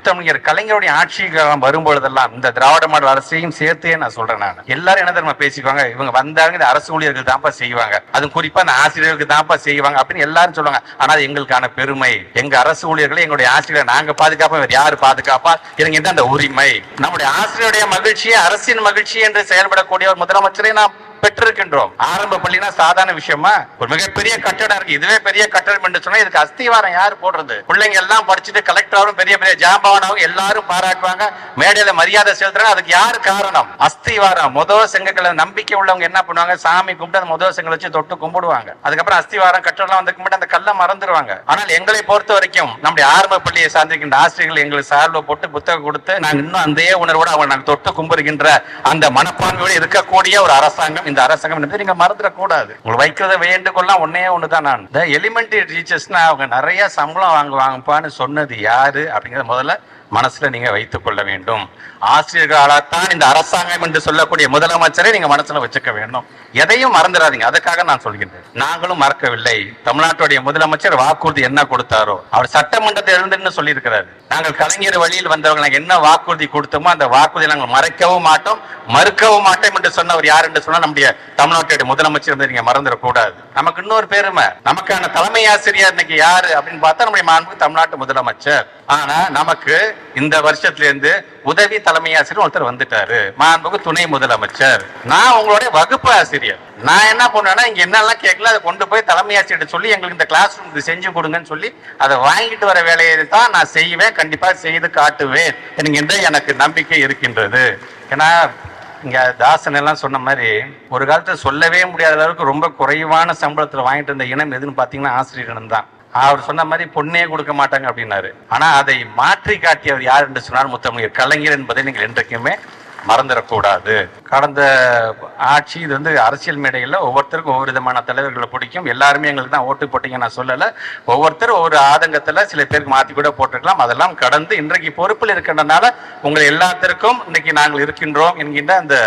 முத்தமிழர் கலைஞருடைய ஆட்சி வரும்பொழுதெல்லாம் இந்த திராவிட மாடல் அரசையும் சேர்த்தே நான் சொல்றேன். நான் எல்லாரும் என்ன தெரியுமா பேசிக்குவாங்க, இவங்க வந்தாங்க இந்த அரசு ஊழியர்கள் தான்ப்பா செய்வாங்க, அது குறிப்பா அந்த ஆசிரியர்களுக்கு தான்ப்பா செய்வாங்க அப்படின்னு எல்லாரும் சொல்லுவாங்க. ஆனால் எங்களுக்கான பெருமை, எங்க அரசு ஊழியர்களை எங்களுடைய ஆசிரியர் நாங்க பாதுகாப்பா, யாரு பாதுகாப்பா, எனக்கு அந்த உரிமை. நம்முடைய ஆசிரியருடைய மகிழ்ச்சியை அரசின் மகிழ்ச்சி என்று செயல்படக்கூடிய ஒரு முதலமைச்சரை நாம் பெற்றிருக்கின்றோம். ஆரம்ப பள்ளினா சாதாரண விஷயமா? ஒரு மிகப்பெரிய கட்டடம் இருக்கு, இதுவே பெரிய கட்டடம் என்று சொன்னா இதுக்கு அஸ்திவாரம் யாரு போடுறது? பிள்ளைங்க எல்லாம் படிச்சுட்டு கலெக்டரும் பெரிய பெரிய ஜாம்பவானவங்க எல்லாரும் பாராட்டுவாங்க, மேடையில மரியாதை செலுத்துறாங்க. அதுக்கு யாரு காரணம்? அஸ்திவாரம். முதல் செங்கல்ல நம்பிக்கை உள்ளவங்க என்ன பண்ணுவாங்க, சாமி கும்பிட்டு அந்த முதல் செங்கல் வச்சு தொட்டு கும்பிடுவாங்க. அதுக்கப்புறம் அஸ்திவாரம் கட்டடம் வந்ததுக்கு முன்னாடி அந்த கல்லை மறந்துடுவாங்க. ஆனால் எங்களை பொறுத்த வரைக்கும் நம்முடைய ஆரம்ப பள்ளியை சார்ந்திருக்கின்ற ஆசிரியர்கள் எங்களுக்கு சார்பு போட்டு புத்தகம் கொடுத்து நாங்கள் இன்னும் அந்த உணர்வோடு அவங்க நாங்கள் தொட்டு கும்பிடுகின்ற அந்த மனப்பான்மையோடு இருக்கக்கூடிய ஒரு அரசாங்கம் இந்த அரசாங்கம் என்பதை நீங்க மறந்துடக்கூடாது. உங்களுக்கு வைக்கிறத வேண்டுகொள்ளலாம் ஒன்னே ஒண்ணுதான். நான் இந்த எலிமெண்டரி டீச்சர்ஸ்னா அவங்க நிறைய சம்பளம் வாங்குவாங்கப்பான்னு சொன்னது யாரு அப்படிங்கறத முதல்ல மனசுல நீங்க வைத்துக் கொள்ள வேண்டும். ஆசிரியர்களால்தான் இந்த அரசாங்கம் என்று சொல்லக்கூடிய முதலமைச்சரை நீங்க மனசுல வச்சுக்க வேண்டும். எதையும் மறந்துடாதீங்க. அதுக்காக நான் சொல்கின்றேன், நாங்களும் மறக்கவில்லை. தமிழ்நாட்டுடைய முதலமைச்சர் வாக்குறுதி என்ன கொடுத்தாரோ, அவர் சட்டமன்றத்தில் இருந்துன்னு சொல்லி இருக்கிறார். நாங்கள் கலைஞர் வழியில் வந்தவர்கள் என்ன வாக்குறுதி கொடுத்தோமோ அந்த வாக்குறுதி நாங்கள் மறைக்கவும் மாட்டோம், மறுக்கவும் மாட்டோம் என்று சொன்னவர் யார் என்று சொன்னா நம்முடைய தமிழ்நாட்டுடைய முதலமைச்சர். நீங்க மறந்துடக்கூடாது. நமக்கு இன்னொரு பெருமை, நமக்கான தலைமை ஆசிரியர் இன்னைக்கு யாரு அப்படின்னு பார்த்தா நம்முடைய மாண்புமிகு தமிழ்நாட்டு முதலமைச்சர். ஆனா நமக்கு இந்த வருஷத்திலிருந்து உதவி தலைமை ஆசிரியர் ஒருத்தர் வந்துட்டாரு, மாண்புமிகு துணை முதலமைச்சர். நான் உங்களுடைய வகுப்பு ஆசிரியர். நான் என்ன பண்ணேன்னா இங்க என்னெல்லாம் கேட்கல அதை கொண்டு போய் தலைமை ஆசிரியர் சொல்லி எங்களுக்கு இந்த கிளாஸ் ரூம் செஞ்சு கொடுங்கன்னு சொல்லி அதை வாங்கிட்டு வர வேலையை தான் நான் செய்வேன், கண்டிப்பா செய்து காட்டுவேன் என்கின்ற எனக்கு நம்பிக்கை இருக்கின்றது. ஏன்னா இங்க தாசன் எல்லாம் சொன்ன மாதிரி ஒரு காலத்துல சொல்லவே முடியாத அளவுக்கு ரொம்ப குறைவான சம்பளத்துல வாங்கிட்டு இருந்த இனம் எதுன்னு பாத்தீங்கன்னா ஆசிரியர் இனம் தான். அவர் சொன்ன மாதிரி பொண்ணே கொடுக்க மாட்டாங்க அப்படின்னாரு. ஆனா அதை மாற்றி காட்டியவர் யார் என்று சொன்னார், முத்தமிழர் கலைஞர் என்பதை நீங்கள் என்றைக்குமே மறந்துடக்கூடாது. கடந்த ஆட்சி இது அரசியல் மேடைகளில் ஒவ்வொருத்தருக்கும் ஒவ்வொரு விதமான தலைவர்களை பிடிக்கும். எல்லாருமே எங்களுக்கு தான் ஓட்டு போட்டீங்க நான் சொல்லலை. ஒவ்வொருத்தரும் ஒவ்வொரு ஆதங்கத்துல சில பேருக்கு மாற்றி கூட போட்டிருக்கலாம். அதெல்லாம் கடந்து இன்றைக்கு பொறுப்பில் இருக்கின்றனால உங்களை எல்லாத்திற்கும் இன்னைக்கு நாங்கள் இருக்கின்றோம் என்கின்ற அந்த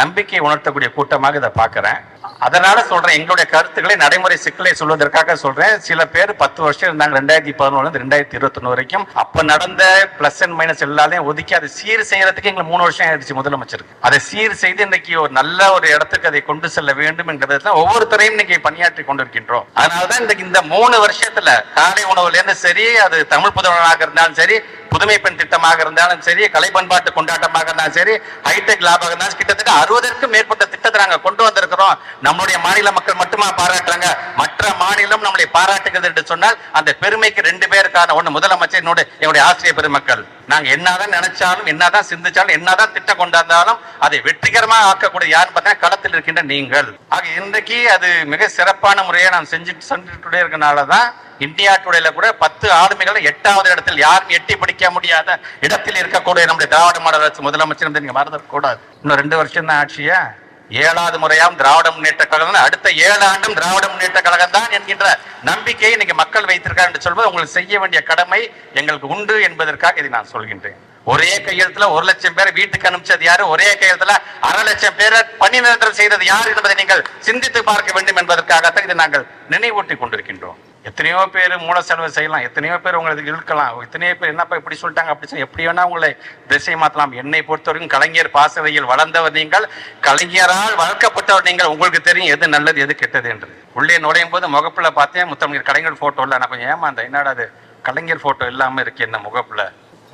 நம்பிக்கை உணர்த்தக்கூடிய கூட்டமாக இதை பார்க்கிறேன். அதனால சொல்றேன், எங்களுடைய கருத்துக்களை நடைமுறை சிக்கலை சொல்வதற்காக சொல்றேன். சில பேர் 10 வருஷம் இருந்தாங்க, 2011 2021 வரைக்கும். அப்ப நடந்த பிளஸ் அண்ட் மைனஸ் எல்லாத்தையும் ஒதுக்கி அதை சீர் செய்யறதுக்கு எங்களுக்கு 3 வருஷம் ஆயிடுச்சு முதலமைச்சருக்கு. அதை சீர் செய்து இன்னைக்கு ஒரு நல்ல ஒரு இடத்துக்கு அதை கொண்டு செல்ல வேண்டும் என்கிறதுல ஒவ்வொருத்தரையும் இன்னைக்கு பணியாற்றி கொண்டிருக்கின்றோம். அதனாலதான் இந்த 3 வருஷத்துல காலை உணவுல இருந்து சரி, அது தமிழ் புதுவனாக இருந்தாலும் சரி, புதுமை பெண் திட்டமாக இருந்தாலும் சரி, கலை பண்பாட்டு கொண்டாட்டமாக இருந்தாலும் சரி, ஹைடெக் லாபாக இருந்தாலும் கிட்டத்தட்ட 60க்கும் மேற்பட்ட திட்டத்தை நாங்க கொண்டு வந்திருக்கிறோம். நம்மளுடைய மாநில மக்கள் மட்டுமா பாராட்டுறாங்க, மற்ற மாநிலம் நம்மளை பாராட்டுகிறது என்று சொன்னால் அந்த பெருமைக்கு 2 பேருக்கான ஒண்ணு முதலமைச்சர், என்னுடைய ஆசிரியர் பெருமக்கள். நாங்க என்னதான் நினைச்சாலும், என்னதான் சிந்திச்சாலும், என்னதான் திட்டம் கொண்டாந்தாலும் அதை வெற்றிகரமாக ஆக்கக்கூடிய யாருன்னு பார்த்தா களத்தில் இருக்கின்ற நீங்கள். ஆக இன்றைக்கு அது மிக சிறப்பான முறையை நான் செஞ்சுட்டு இருக்கனாலதான் இந்தியா டுடேல கூட 10 ஆளுமைகள் 8வது இடத்தில் யாரும் எட்டி பிடிக்க முடியாத இடத்தில் இருக்கக்கூடிய நம்முடைய திராவிட மாடல் அரசு முதலமைச்சர் நீங்க மறந்துடக்கூடாது. இன்னும் 2 வருஷம் தான் ஆட்சியா, 7வது முறையாம் திராவிட முன்னேற்ற கழகம், அடுத்த 7 ஆண்டும் திராவிட முன்னேற்ற கழகம் தான் என்கின்ற நம்பிக்கையை இன்னைக்கு மக்கள் வைத்திருக்கார் என்று சொல்வது உங்களுக்கு செய்ய வேண்டிய கடமை எங்களுக்கு உண்டு என்பதற்காக இதை நான் சொல்கின்றேன். ஒரே கையெழுத்துல 1 லட்சம் பேர் வீட்டுக்கு அனுப்பிச்சது யாரு, ஒரே கையெழுத்துல 1/2 லட்சம் பேரை பணி நிரந்தரம் செய்தது யார் என்பதை நீங்கள் சிந்தித்து பார்க்க வேண்டும் என்பதற்காகத்தான் இதை நாங்கள் நினைவூட்டி கொண்டிருக்கின்றோம். எத்தனையோ பேர் மூல செலவு செய்யலாம், எத்தனையோ பேர் உங்களுக்கு இழுக்கலாம், எத்தனையோ பேர் என்னப்பா இப்படி சொல்லிட்டாங்க அப்படி சொல்லி எப்படி வேணா உங்களை திசை மாற்றலாம். என்னை பொறுத்தவரைக்கும் கலைஞர் பாசறையில் வளர்ந்தவர் நீங்கள், கலைஞரால் வளர்க்கப்பட்டவர் நீங்கள். உங்களுக்கு தெரியும் எது நல்லது எது கெட்டது என்று. உள்ளே நுழையும் போது முகப்புல பார்த்தேன் முத்தமிழர் கலைஞர் போட்டோ இல்லை, நான் கொஞ்சம் ஏமாந்தேன், என்னடா அது கலைஞர் போட்டோ இல்லாம இருக்கு என்ன முகப்புல.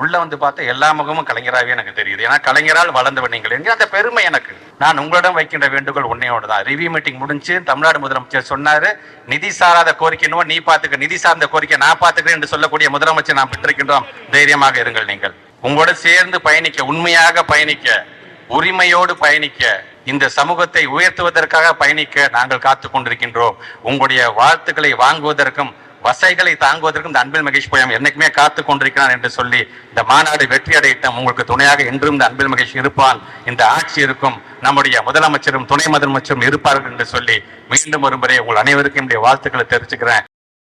உள்ள பார்த்தா எல்லா முகமும் கலைஞராகவே எனக்கு தெரியுது. ஏன்னா கலைஞரால் வளர்ந்தவர் நீங்கள் என்கிற அந்த பெருமை எனக்கு. நான் உங்களிடம் வைக்கின்ற வேண்டுகோள் ஒன்னையோடு தான். ரிவ்யூ மீட்டிங் முடிஞ்சு தமிழ்நாடு முதலமைச்சர் சொன்னாரு, நிதி சாராத கோரிக்கை நீ பாத்துக்க, நிதி சார்ந்த கோரிக்கை நான் பாத்துக்கிறேன் என்று சொல்லக்கூடிய முதலமைச்சர் நாம் பெற்றிருக்கின்றோம். தைரியமாக இருங்கள். நீங்கள் உங்களோட சேர்ந்து பயணிக்க, உண்மையாக பயணிக்க, உரிமையோடு பயணிக்க, இந்த சமூகத்தை உயர்த்துவதற்காக பயணிக்க நாங்கள் காத்து கொண்டிருக்கின்றோம். உங்களுடைய வாழ்த்துக்களை வாங்குவதற்கும் வசைகளை தாங்குவதற்கும் இந்த அன்பில் மகேஷ் பொய்யாமொழி என்னைக்குமே காத்து கொண்டிருக்கிறான் என்று சொல்லி இந்த மாநாடு வெற்றி அடையட்டும். உங்களுக்கு துணையாக என்றும் இந்த அன்பில் மகேஷ் இருப்பான், இந்த ஆட்சி இருக்கும், நம்முடைய முதலமைச்சரும் துணை முதலமைச்சரும் இருப்பார்கள் என்று சொல்லி மீண்டும் ஒரு முறை உங்கள் அனைவருக்கும் என்னுடைய வாழ்த்துக்களை தெரிவிச்சுக்கிறேன்.